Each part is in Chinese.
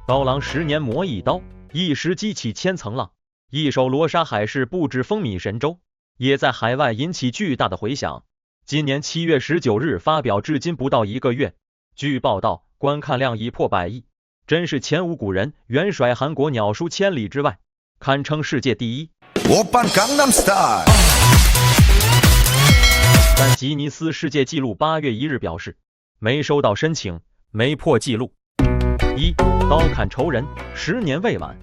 刀郎10年磨一刀，一时激起千层浪。一首《罗莎海市》不止风靡神州，也在海外引起巨大的回响。今年7月19日发表，至今不到1个月，据报道观看量已破100亿，真是前无古人，远甩韩国鸟叔千里之外，堪称世界第一。但吉尼斯世界纪录8月1日表示，没收到申请，没破纪录。刀砍仇人，10年未晚。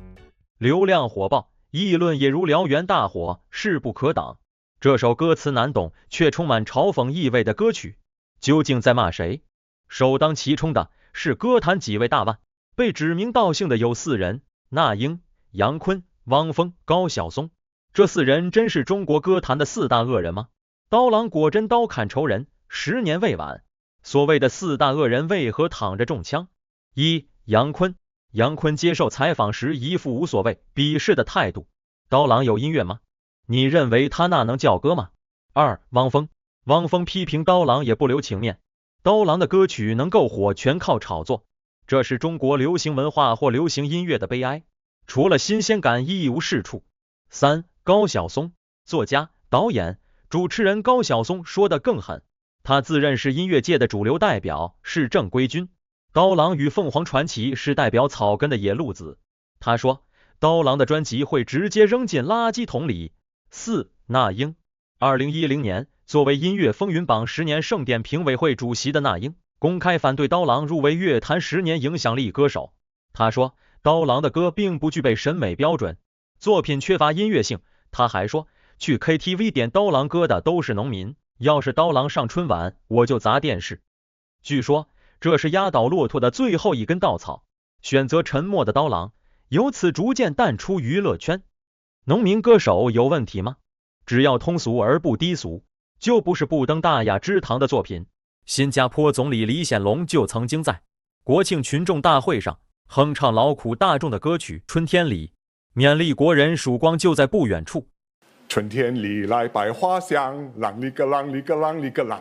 流量火爆，议论也如燎原大火，势不可挡。这首歌词难懂却充满嘲讽意味的歌曲，究竟在骂谁？首当其冲的是歌坛几位大腕，被指名道姓的有4人：那英、杨坤、汪峰、高晓松。这4人真是中国歌坛的4大恶人吗？刀郎果真刀砍仇人，10年未晚。所谓的4大恶人为何躺着中枪？1. 杨坤。杨坤接受采访时一副无所谓、鄙视的态度。刀郎有音乐吗？你认为他那能叫歌吗？2. 汪峰。汪峰批评刀郎也不留情面，刀郎的歌曲能够火全靠炒作，这是中国流行文化或流行音乐的悲哀，除了新鲜感一无是处。3. 高晓松。作家、导演、主持人高晓松说得更狠，他自认是音乐界的主流代表，是正规军。刀郎与凤凰传奇是代表草根的野路子，他说刀郎的专辑会直接扔进垃圾桶里。4. 那英。2010年作为音乐风云榜10年盛典评委会主席的那英，公开反对刀郎入围乐坛10年影响力歌手。他说刀郎的歌并不具备审美标准，作品缺乏音乐性。他还说去 KTV 点刀郎歌的都是农民，要是刀郎上春晚我就砸电视。据说这是压倒骆驼的最后一根稻草，选择沉默的刀郎由此逐渐淡出娱乐圈。农民歌手有问题吗？只要通俗而不低俗，就不是不登大雅之堂的作品。新加坡总理李显龙就曾经在国庆群众大会上哼唱劳苦大众的歌曲《春天里》，勉励国人曙光就在不远处。春天里来百花香，啷里个啷里个啷里个啷。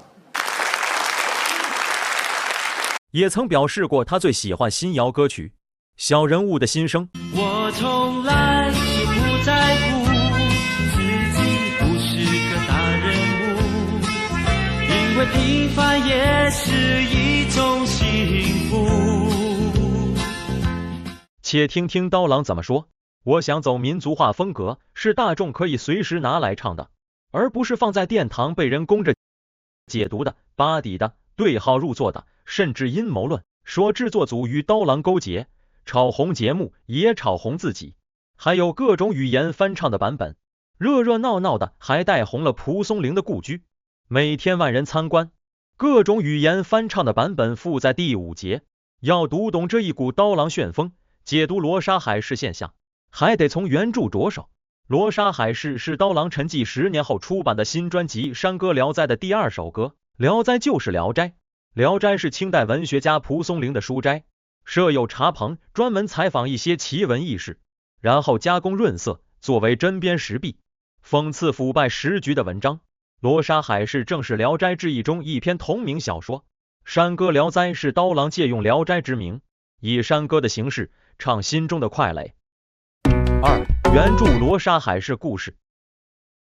也曾表示过他最喜欢新谣歌曲《小人物的心声》。我从来就不在乎自己不是个大人物，因为平凡也是一种幸福。且听听刀郎怎么说。我想走民族化风格，是大众可以随时拿来唱的，而不是放在殿堂被人供着解读的、巴底的、对号入座的，甚至阴谋论，说制作组与刀郎勾结，炒红节目也炒红自己，还有各种语言翻唱的版本，热热闹闹的，还带红了蒲松龄的故居，每天万人参观。各种语言翻唱的版本附在第5节。要读懂这一股刀郎旋风，解读罗莎海市现象，还得从原著着手。罗莎海市是刀郎沉寂10年后出版的新专辑《山歌聊斋》的第2首歌。聊斋就是聊斋，聊斋是清代文学家蒲松龄的书斋，设有茶棚，专门采访一些奇闻异事，然后加工润色，作为针砭时弊，讽刺腐败时局的文章。罗莎海市正是聊斋志异中一篇同名小说。山歌聊斋是刀郎借用聊斋之名，以山歌的形式唱心中的快垒。2. 原著罗莎海市故事。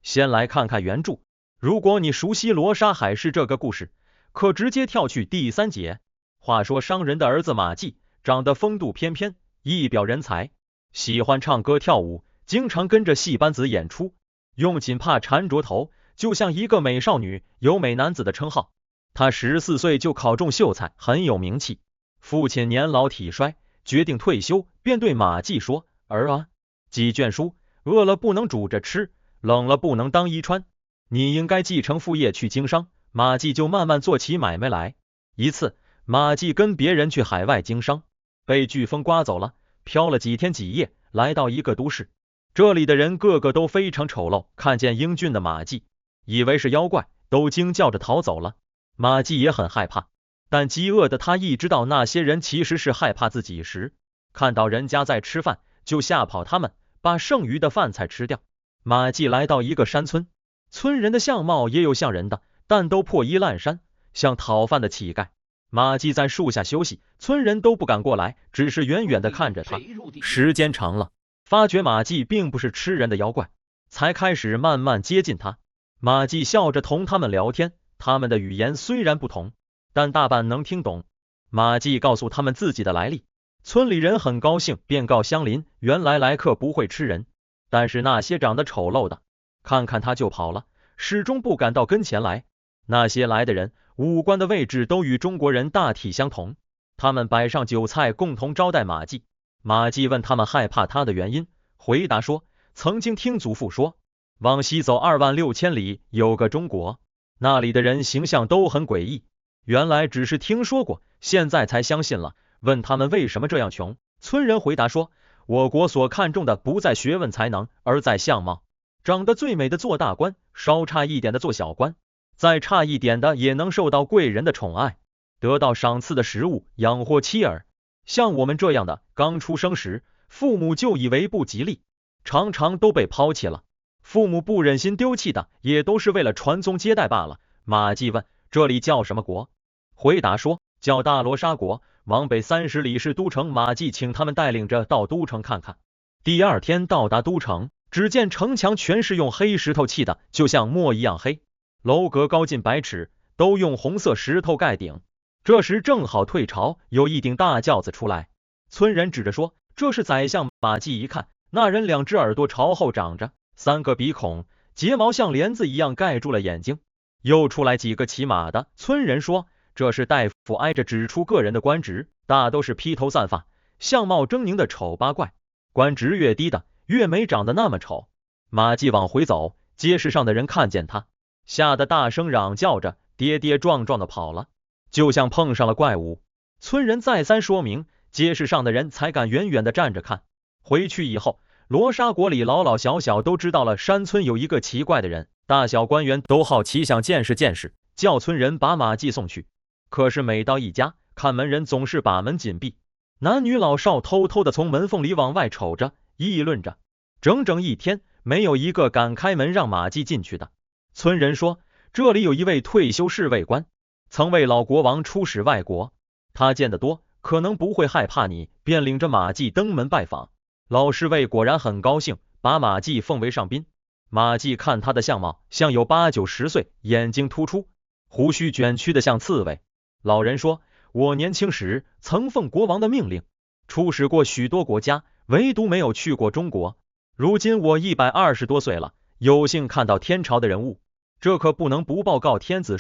先来看看原著。如果你熟悉罗莎海市这个故事，可直接跳去第3节。话说商人的儿子马季长得风度翩翩，一表人才，喜欢唱歌跳舞，经常跟着戏班子演出，用锦帕缠着头，就像一个美少女，有美男子的称号。他14岁就考中秀才，很有名气。父亲年老体衰，决定退休，便对马季说：儿啊，几卷书，饿了不能煮着吃，冷了不能当衣穿，你应该继承父业去经商。马季就慢慢做起买卖来。一次，马季跟别人去海外经商，被飓风刮走了，飘了几天几夜，来到一个都市。这里的人个个都非常丑陋，看见英俊的马季，以为是妖怪，都惊叫着逃走了。马季也很害怕，但饥饿的他意识到那些人其实是害怕自己时，看到人家在吃饭，就吓跑他们，把剩余的饭菜吃掉。马季来到一个山村，村人的相貌也有像人的，但都破衣烂衫，像讨饭的乞丐。马季在树下休息，村人都不敢过来，只是远远的看着他。时间长了，发觉马季并不是吃人的妖怪，才开始慢慢接近他。马季笑着同他们聊天，他们的语言虽然不同，但大半能听懂。马季告诉他们自己的来历，村里人很高兴，便告乡邻，原来来客不会吃人，但是那些长得丑陋的，看看他就跑了，始终不敢到跟前来。那些来的人五官的位置都与中国人大体相同，他们摆上酒菜共同招待马季。马季问他们害怕他的原因，回答说曾经听祖父说，往西走26000里有个中国，那里的人形象都很诡异，原来只是听说过，现在才相信了。问他们为什么这样穷，村人回答说，我国所看重的不在学问才能，而在相貌，长得最美的做大官，稍差一点的做小官，再差一点的也能受到贵人的宠爱，得到赏赐的食物，养活妻儿。像我们这样的，刚出生时父母就以为不吉利，常常都被抛弃了，父母不忍心丢弃的，也都是为了传宗接代罢了。马季问这里叫什么国，回答说叫大罗沙国，往北30里是都城。马季请他们带领着到都城看看。第二天到达都城，只见城墙全是用黑石头砌的，就像墨一样黑，楼阁高近100尺，都用红色石头盖顶。这时正好退潮，有一顶大轿子出来，村人指着说这是宰相。马季一看，那人2只耳朵朝后长着，3个鼻孔，睫毛像帘子一样盖住了眼睛。又出来几个骑马的，村人说这是大夫。挨着指出个人的官职，大都是披头散发，相貌狰狞的丑八怪，官职越低的越没长得那么丑。马季往回走，街市上的人看见他，吓得大声嚷叫着，跌跌撞撞的跑了，就像碰上了怪物。村人再三说明，街市上的人才敢远远的站着看。回去以后，罗沙国里老老小小都知道了山村有一个奇怪的人，大小官员都好奇想见识见识，叫村人把马季送去。可是每到一家，看门人总是把门紧闭，男女老少偷偷的从门缝里往外瞅着，议论着，整整1天没有一个敢开门让马季进去的。村人说这里有一位退休侍卫官，曾为老国王出使外国，他见得多，可能不会害怕你，便领着马季登门拜访。老侍卫果然很高兴，把马季奉为上宾。马季看他的相貌像有8、9、10岁，眼睛突出，胡须卷曲的像刺猬。老人说我年轻时曾奉国王的命令出使过许多国家，唯独没有去过中国。如今我120多岁了，有幸看到天朝的人物，这可不能不报告天子。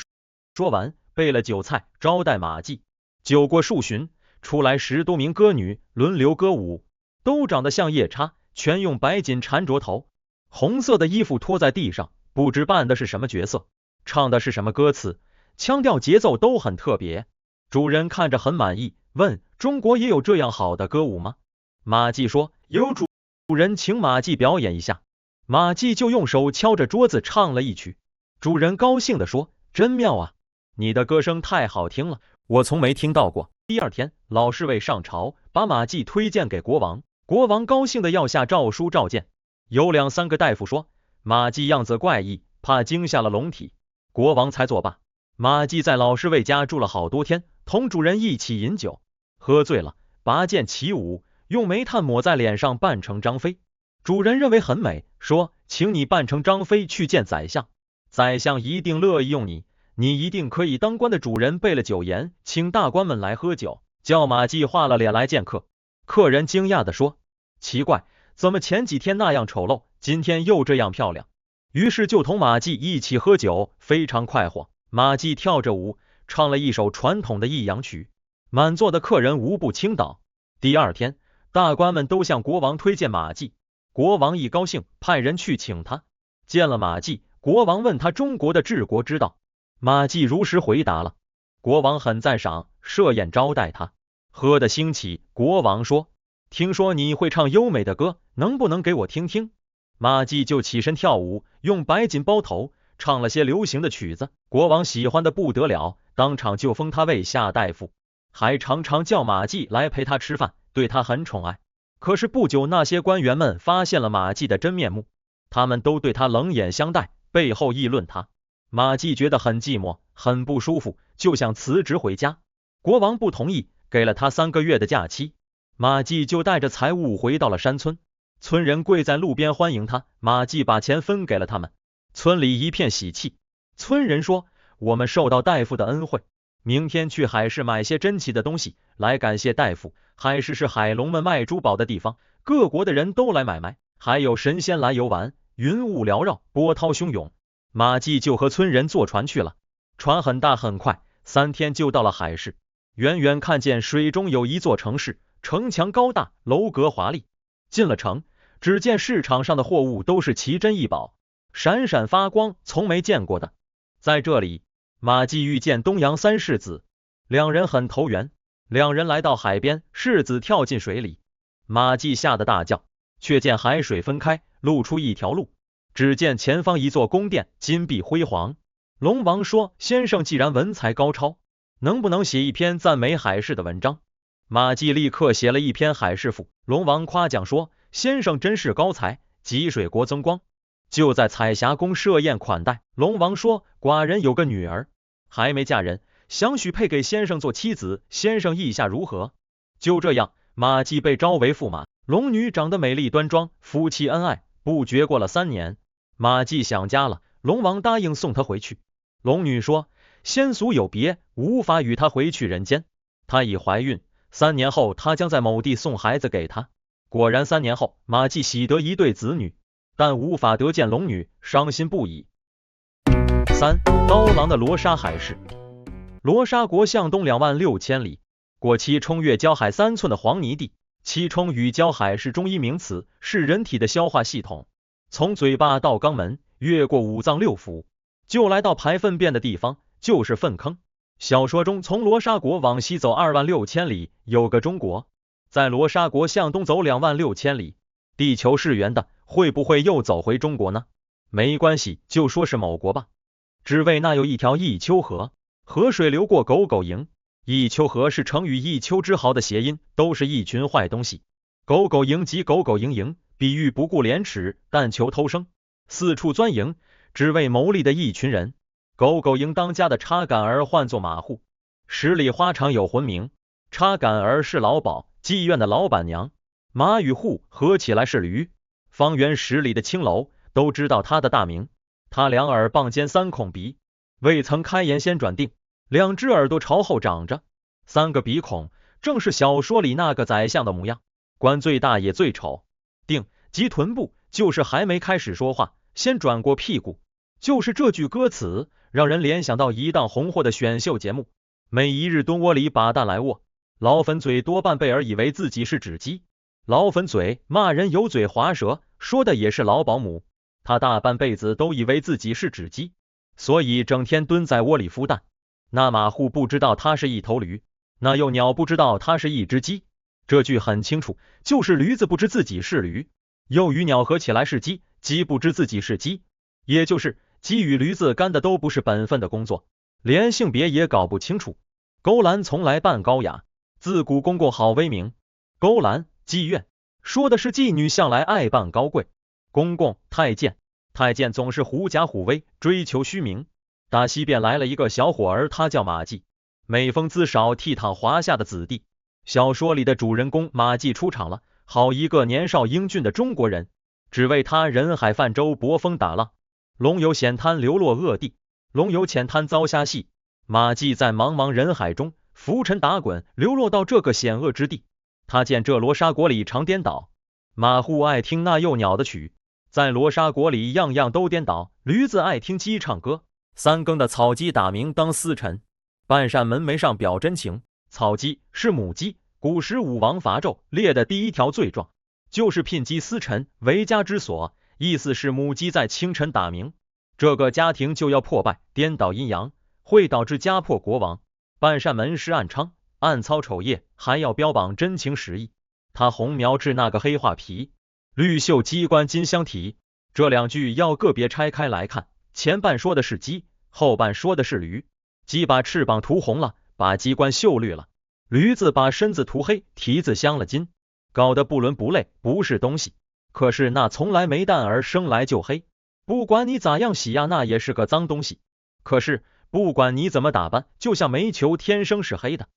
说完备了酒菜招待马季。酒过数巡，出来10多名歌女轮流歌舞，都长得像夜叉，全用白锦缠着头，红色的衣服拖在地上，不知扮的是什么角色，唱的是什么歌词，腔调节奏都很特别。主人看着很满意，问中国也有这样好的歌舞吗？马季说有。主人请马季表演一下，马季就用手敲着桌子唱了一曲。主人高兴地说真妙啊，你的歌声太好听了，我从没听到过。第二天老侍卫上朝，把马季推荐给国王，国王高兴的要下诏书召见。有2、3个大夫说马季样子怪异，怕惊吓了龙体，国王才作罢。马季在老侍卫家住了好多天，同主人一起饮酒，喝醉了，拔剑起舞，用煤炭抹在脸上扮成张飞。主人认为很美，说请你扮成张飞去见宰相，宰相一定乐意用你，你一定可以当官的。主人备了酒宴，请大官们来喝酒，叫马季画了脸来见客。客人惊讶地说奇怪，怎么前几天那样丑陋，今天又这样漂亮？于是就同马季一起喝酒，非常快活。马季跳着舞，唱了一首传统的弋阳曲，满座的客人无不倾倒。第二天，大官们都向国王推荐马季，国王一高兴，派人去请他。见了马季，国王问他中国的治国之道，马季如实回答了。国王很赞赏，设宴招待他。喝得兴起，国王说听说你会唱优美的歌，能不能给我听听？马季就起身跳舞，用白锦包头，唱了些流行的曲子，国王喜欢的不得了，当场就封他为夏大夫，还常常叫马季来陪他吃饭，对他很宠爱。可是不久，那些官员们发现了马季的真面目，他们都对他冷眼相待，背后议论他。马季觉得很寂寞，很不舒服，就想辞职回家。国王不同意，给了他3个月的假期。马季就带着财物回到了山村，村人跪在路边欢迎他，马季把钱分给了他们，村里一片喜气。村人说，我们受到大夫的恩惠，明天去海市买些珍奇的东西来感谢大夫。海市是海龙们卖珠宝的地方，各国的人都来买卖，还有神仙来游玩，云雾缭绕，波涛汹涌。马季就和村人坐船去了，船很大很快，3天就到了海市。远远看见水中有一座城市，城墙高大，楼阁华丽。进了城，只见市场上的货物都是奇珍异宝，闪闪发光，从没见过的。在这里，马季遇见东阳3世子，两人很投缘。两人来到海边，世子跳进水里，马季吓得大叫，却见海水分开，露出一条路。只见前方一座宫殿，金碧辉煌。龙王说，先生既然文采高超，能不能写一篇赞美海市的文章？马季立刻写了一篇海市赋。龙王夸奖说，先生真是高才，济水国增光。就在彩霞宫设宴款待。龙王说，寡人有个女儿，还没嫁人，想许配给先生做妻子，先生意下如何？就这样，马季被招为驸马。龙女长得美丽端庄，夫妻恩爱，不觉过了3年。马季想家了，龙王答应送她回去。龙女说，先俗有别，无法与她回去人间。她已怀孕，3年后她将在某地送孩子给她。果然3年后，马季喜得一对子女，但无法得见龙女，伤心不已。3. 刀郎的罗刹海市。罗刹国向东26000里，过七冲月交海3寸的黄泥地。七冲与交海是中医名词，是人体的消化系统。从嘴巴到肛门，越过5脏6腑，就来到排粪便的地方，就是粪坑。小说中，从罗刹国往西走26000里，有个中国。在罗刹国向东走26000里，地球是圆的，会不会又走回中国呢？没关系，就说是某国吧。只为那有一条一丘河，河水流过狗狗营。一丘河是成语一丘之螯的谐音，都是一群坏东西。狗狗营即狗狗营营，比喻不顾廉耻，但求偷生，四处钻营，只为牟利的一群人。狗狗营当家的插杆儿唤作马户。十里花场有魂名，插杆儿是老鸨，妓院的老板娘。马与户合起来是驴。方圆10里的青楼都知道他的大名。他2耳傍肩3孔鼻，未曾开言先转定，2只耳朵朝后长着，3个鼻孔，正是小说里那个宰相的模样。官最大也最丑。定即臀部，就是还没开始说话，先转过屁股。就是这句歌词，让人联想到一档红火的选秀节目。每一日蹲窝里把蛋来握，老粉嘴多半贝尔以为自己是纸鸡。老粉嘴骂人油嘴滑舌，说的也是老保姆。他大半辈子都以为自己是纸鸡，所以整天蹲在窝里孵蛋。那马户不知道他是一头驴，那幼鸟不知道他是一只鸡。这句很清楚，就是驴子不知自己是驴，幼与鸟合起来是鸡，鸡不知自己是鸡。也就是鸡与驴子干的都不是本分的工作，连性别也搞不清楚。勾栏从来扮高雅，自古公公好威名。勾栏妓院说的是妓女向来爱扮高贵。公公太监，太监总是狐假虎威，追求虚名。大西边来了一个小伙儿，他叫马季，每逢资少倜傥华夏的子弟。小说里的主人公马季出场了，好一个年少英俊的中国人，只为他人海泛舟，搏风打浪。龙游险滩，流落恶地，龙游浅滩遭虾戏。马季在茫茫人海中浮沉打滚，流落到这个险恶之地。他见这罗刹国里常颠倒，马户爱听那幼鸟的曲。在罗刹国里样样都颠倒，驴子爱听鸡唱歌，3更的草鸡打鸣当司晨，半扇门楣上表真情。草鸡是母鸡，古时武王伐纣列的第1条罪状，就是聘鸡司晨为家之所，意思是母鸡在清晨打鸣，这个家庭就要破败，颠倒阴阳，会导致家破国亡。半扇门是暗娼，暗操丑业，还要标榜真情实意。他红描制那个黑画皮，绿绣鸡冠金镶体。这2句要个别拆开来看，前半说的是鸡，后半说的是驴。鸡把翅膀涂红了，把鸡冠绣绿了；驴子把身子涂黑，蹄子镶了金，搞得不伦不类，不是东西。可是那从来没蛋儿生来就黑，不管你咋样洗呀，那也是个脏东西。可是不管你怎么打扮，就像煤球天生是黑的。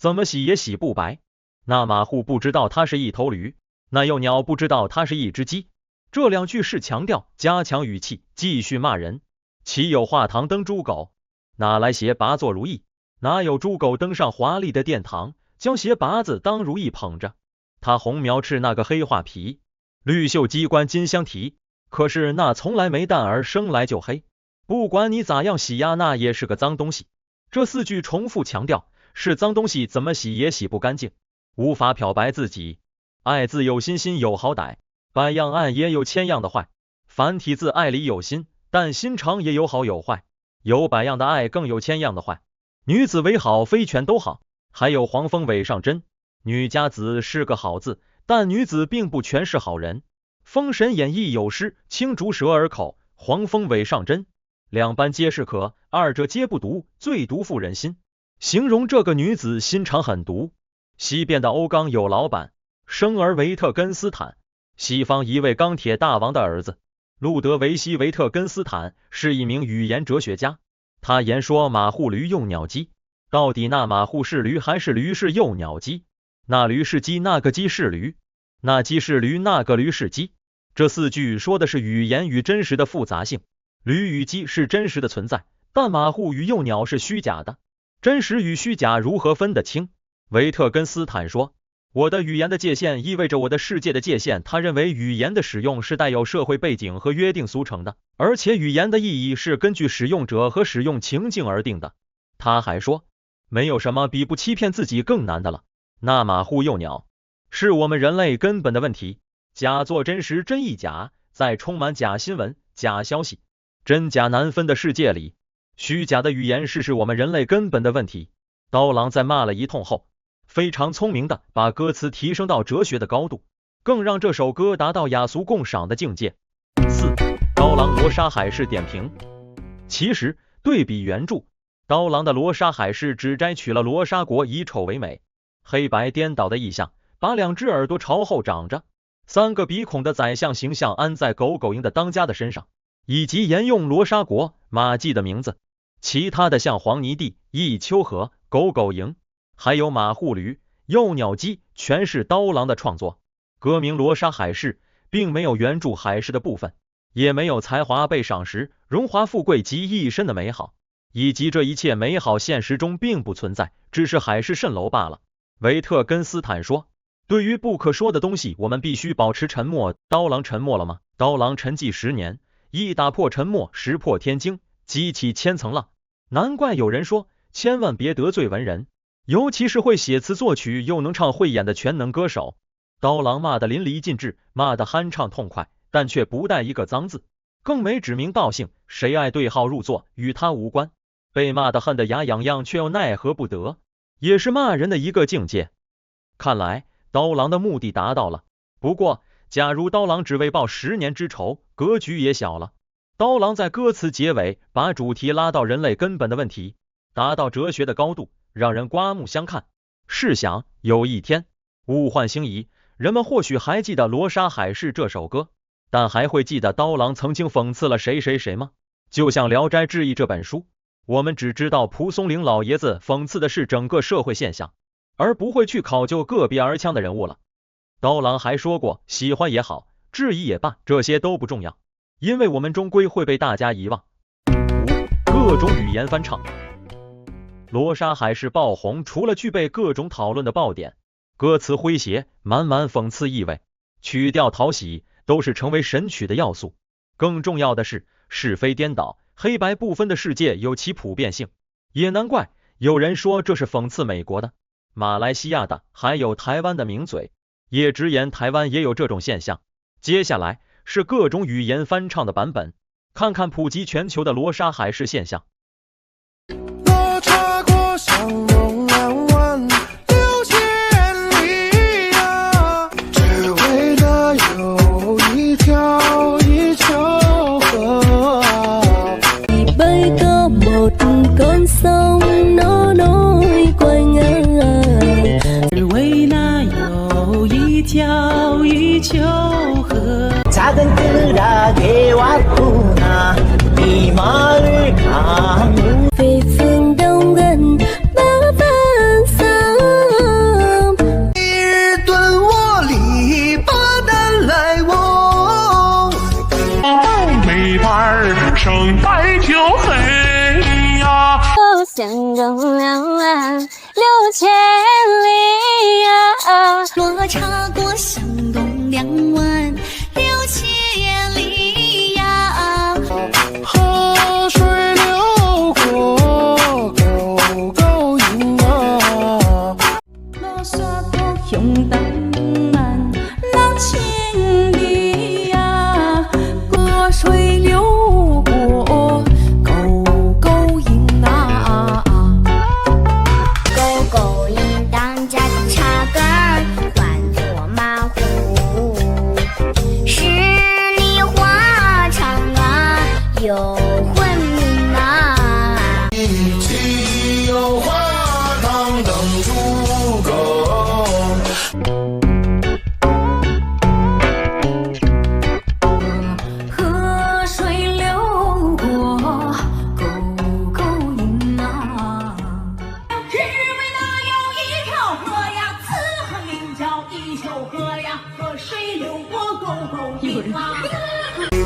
怎么洗也洗不白。那马户不知道它是一头驴，那幼鸟不知道它是一只鸡。这2句是强调，加强语气，继续骂人。岂有画堂登猪狗，哪来鞋拔做如意？哪有猪狗登上华丽的殿堂，将鞋拔子当如意捧着？他红苗翅那个黑画皮，绿袖鸡冠金镶蹄，可是那从来没蛋儿，生来就黑。不管你咋样洗呀，那也是个脏东西。这4句重复强调，是脏东西，怎么洗也洗不干净，无法漂白自己。爱字有心，心有好歹，百样爱也有千样的坏。繁体字爱里有心，但心肠也有好有坏，有百样的爱，更有千样的坏。女子为好，非全都好。还有黄蜂尾上针，女家子是个好字，但女子并不全是好人。封神演义有诗，青竹蛇儿口，黄蜂尾上针，两般皆是可，二者皆不毒，最毒妇人心。形容这个女子心肠狠毒。西边的欧刚有老板，生儿维特根斯坦，西方一位钢铁大王的儿子。路德维希·维特根斯坦是一名语言哲学家，他言说马户驴幼鸟鸡，到底那马户是驴还是驴是幼鸟鸡？那驴是鸡，那个鸡是驴，那鸡是驴，那个驴是鸡。这4句说的是语言与真实的复杂性。驴与鸡是真实的存在，但马户与幼鸟是虚假的。真实与虚假如何分得清？维特根斯坦说，我的语言的界限意味着我的世界的界限。他认为语言的使用是带有社会背景和约定俗成的，而且语言的意义是根据使用者和使用情境而定的。他还说，没有什么比不欺骗自己更难的了。那马户幼鸟是我们人类根本的问题。假作真实，真亦假，在充满假新闻、假消息、真假难分的世界里，虚假的语言是我们人类根本的问题。刀郎在骂了一通后，非常聪明的把歌词提升到哲学的高度，更让这首歌达到雅俗共赏的境界。4. 刀郎罗莎海市点评。其实对比原著，刀郎的罗莎海市只摘取了罗莎国以丑为美，黑白颠倒的意象，把2只耳朵朝后长着，3个鼻孔的宰相形象安在狗狗营的当家的身上，以及沿用罗莎国马季的名字。其他的像黄泥地、一丘河、狗狗营，还有马户驴、幼鸟鸡，全是刀郎的创作。歌名罗莎海市并没有原著海市的部分，也没有才华被赏识、荣华富贵及一身的美好，以及这一切美好现实中并不存在，只是海市蜃楼罢了。维特根斯坦说，对于不可说的东西，我们必须保持沉默。刀郎沉默了吗？刀郎沉寂10年，一打破沉默，石破天惊，激起千层浪。难怪有人说，千万别得罪文人，尤其是会写词作曲又能唱会演的全能歌手。刀郎骂得淋漓尽致，骂得酣畅痛快，但却不带一个脏字，更没指名道姓，谁爱对号入座与他无关。被骂得恨得牙痒痒，却又奈何不得，也是骂人的一个境界。看来刀郎的目的达到了。不过假如刀郎只为报10年之仇，格局也小了。刀郎在歌词结尾把主题拉到人类根本的问题，达到哲学的高度，让人刮目相看。试想有一天物换星移，人们或许还记得罗莎海市这首歌，但还会记得刀郎曾经讽刺了谁谁谁吗？就像聊斋志异这本书，我们只知道蒲松龄老爷子讽刺的是整个社会现象，而不会去考究个别儿腔的人物了。刀郎还说过，喜欢也好，质疑也罢，这些都不重要，因为我们终归会被大家遗忘。5. 各种语言翻唱。罗莎海市爆红，除了具备各种讨论的爆点，歌词诙谐，满满讽刺意味，曲调讨喜，都是成为神曲的要素。更重要的是，是非颠倒、黑白不分的世界有其普遍性，也难怪有人说这是讽刺美国的、马来西亚的，还有台湾的名嘴，也直言台湾也有这种现象。接下来是各种语言翻唱的版本，看看普及全球的罗莎海市现象。我踏过相拥两万六千里啊，只为了有一条一条河啊。Bởi có một con sông nó nối quanh ai， 只为那有一条一条河。 작은 뜰아 개왔구나 네 마을 강우 về phương đông gần ba vạn xa. 江东两岸6千里呀。若茶过湘东2万6千里呀。河水流过沟沟营啊。落沙坡向东岸6千里呀。河水流过沟沟营啊。沟沟营当家的茶杆唤作马虎，十里花长啊有魂名啊。一起有花堂等出口。河水流过沟沟营啊。只为那有一条河呀，此河名叫一丘河呀，河水流过沟沟营啊。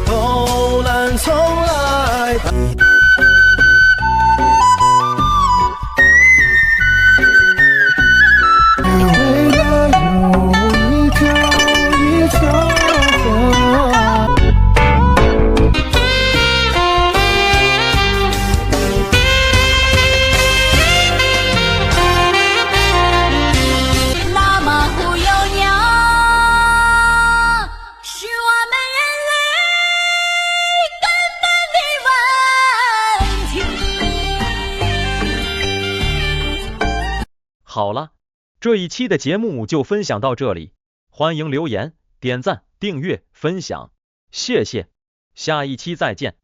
投篮从来。为了有一条河。那马虎有鸟，是我们人类根本的问题。好了，这一期的节目就分享到这里，欢迎留言、点赞、订阅、分享，谢谢，下一期再见。